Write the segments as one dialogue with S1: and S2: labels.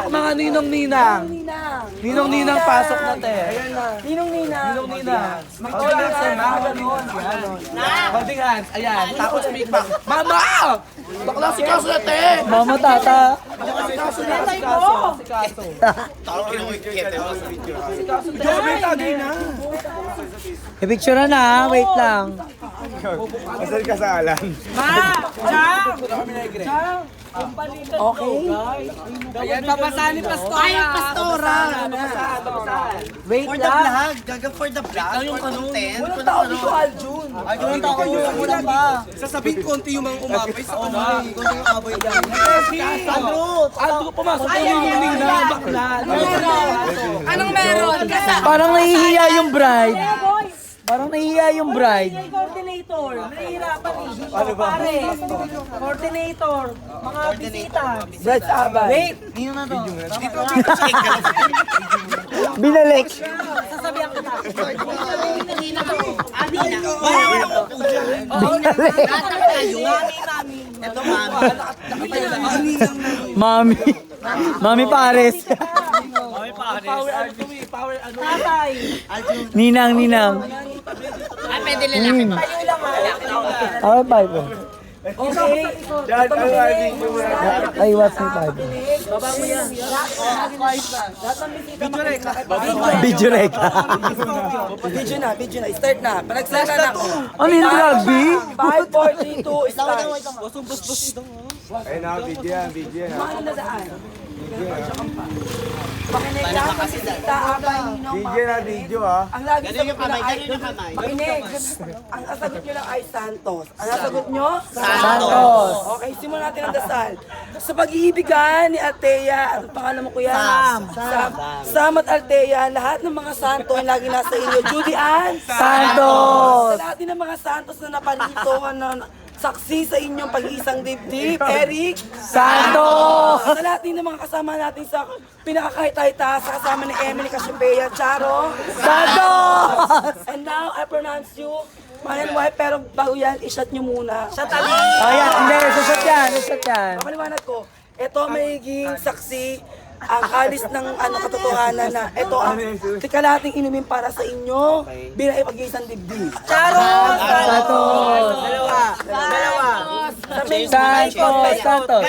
S1: mga ninong-ninang. Ninong-ninang pasok na te.
S2: Ninong-ninang.
S1: Ninong-ninang. Holding hands na ganun. Holding hands, ayan. Tapos speak back. Mama! Bakla si Kaso na te.
S3: Mama, tata.
S1: Si Kaso na, si Kaso. Si Kaso. Joby, tagay na.
S3: I-picture na, wait lang.
S4: Asan ka sa alan?
S2: Okay.
S1: Ayan, babasahan ni Pastora.
S2: Ay, Pastora.
S3: Wait
S5: For the
S3: lang.
S5: vlog, gaga for the vlog, for content.
S2: Walang tao dito, Aljun.
S5: Ay, walang tao kayo, wala pa.
S1: Sasabihin konti yung mga umabay sa kanila.
S5: Kunti yung aboy dyan.
S1: Andrew, pumasok yung ninong-ninang. Bakla.
S2: Anong meron?
S3: Parang nahihiya yung bride. Parang nahihiya yung bride.
S2: Coordinator. Nahihirapan eh. Ano ba? Pare. Coordinator. Mga bisita.
S1: Brides Abay.
S2: Wait.
S5: Nino na to.
S3: Binalik.
S2: Sasabihan ko na.
S5: Ito, mami.
S3: Mami. Mami Pares.
S1: Power ano.
S2: Tatay.
S3: Ninang, ninang.
S2: Ay, pwede lalaki pa. Tayo lang
S3: Ay, five.
S2: Okay.
S4: Dad, ano ating
S3: Ay, what's my five?
S2: Baba mo yan. Lahat ng bisita makita.
S3: Video rec.
S2: Video na. Start na. Panagsala na.
S3: Ano yung rugby?
S2: 5, 4, 3, 2, start.
S4: Ayun na, video yan, video yan.
S2: Ano na daan? Makinig lang ang bisita. Abay, ninong,
S4: Video na, video ah.
S2: ang lagi sagot nyo lang ay... Makinig. Ang sagot nyo lang ay Santos. Ang sagot nyo?
S3: Santos.
S2: Okay, simulan natin ang dasal. Sa pag-iibigan ni Althea, at pangalan mo kuya? Sam at Althea, lahat ng mga santo ay lagi nasa inyo. Judy Ann?
S3: Santos.
S2: Sa lahat din ng mga santos na naparito, saksi sa inyong pag-iisang dibdib. Eric?
S3: Santos.
S2: Sa lahat din ng mga kasama natin sa pinakakahit-hita, sa kasama ni Emily Cassiopeia, Charo?
S3: Santos.
S2: And now, I pronounce you, man and wife, pero bago yan, i-shot nyo muna. Shot ali!
S3: Oh, yan. Hindi, susot yan. Susot yan.
S2: Papaliwanag ko, ito magiging saksi ang alis ng katotohanan na ito ang tikalating inumin para sa inyo bilang ipag-iisang dibdib. Charo!
S3: Santos.
S2: Dalawa!
S3: Santos. Santos.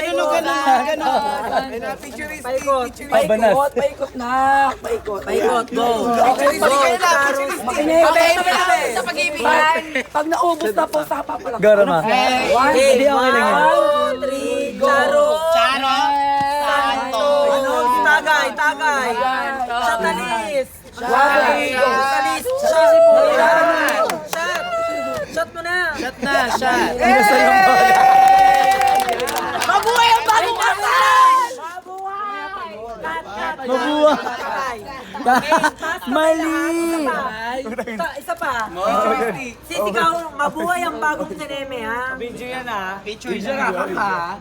S2: Paikot, paikot na. Paikot, go. Okay, go. Makinig. Sa pag-ibigan. Pag naubos na po, sapa pa lang.
S3: Garama. Hindi, okay lang yan.
S2: 1, 2, 3, go. Charo! Tagay. Shatalis. Shatalis. Shot mo na. Shot na, shot.
S3: Inasal yung bola.
S2: Mabuhay ang bagong kasal!
S3: Mabuhay. Mali.
S2: Isa pa. Sisigaw, mabuhay ang bagong sineme, ha?
S1: Video yan ah. Video na kaka.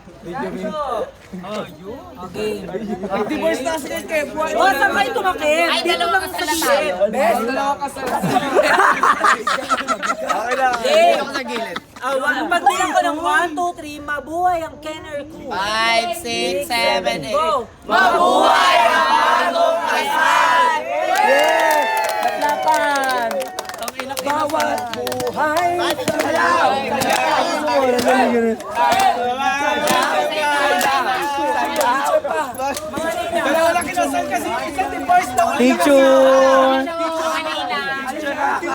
S1: Divorce na sila kayo.
S2: O, saan kayo tumakit? Dito lang sa gilid.
S1: Best. Dalawa ka sa
S4: Okay lang.
S2: Pagbilang ko ng 1, 2, 3, mabuhay ang Kenner ko.
S5: 5, 6, 7, 8.
S2: Go!
S5: Mabuhay ang bagong kasal!
S3: Lapan.
S2: Bawat buhay.
S1: Dalawa lang kinasal kasi isa divorce na ulit.
S3: Picture.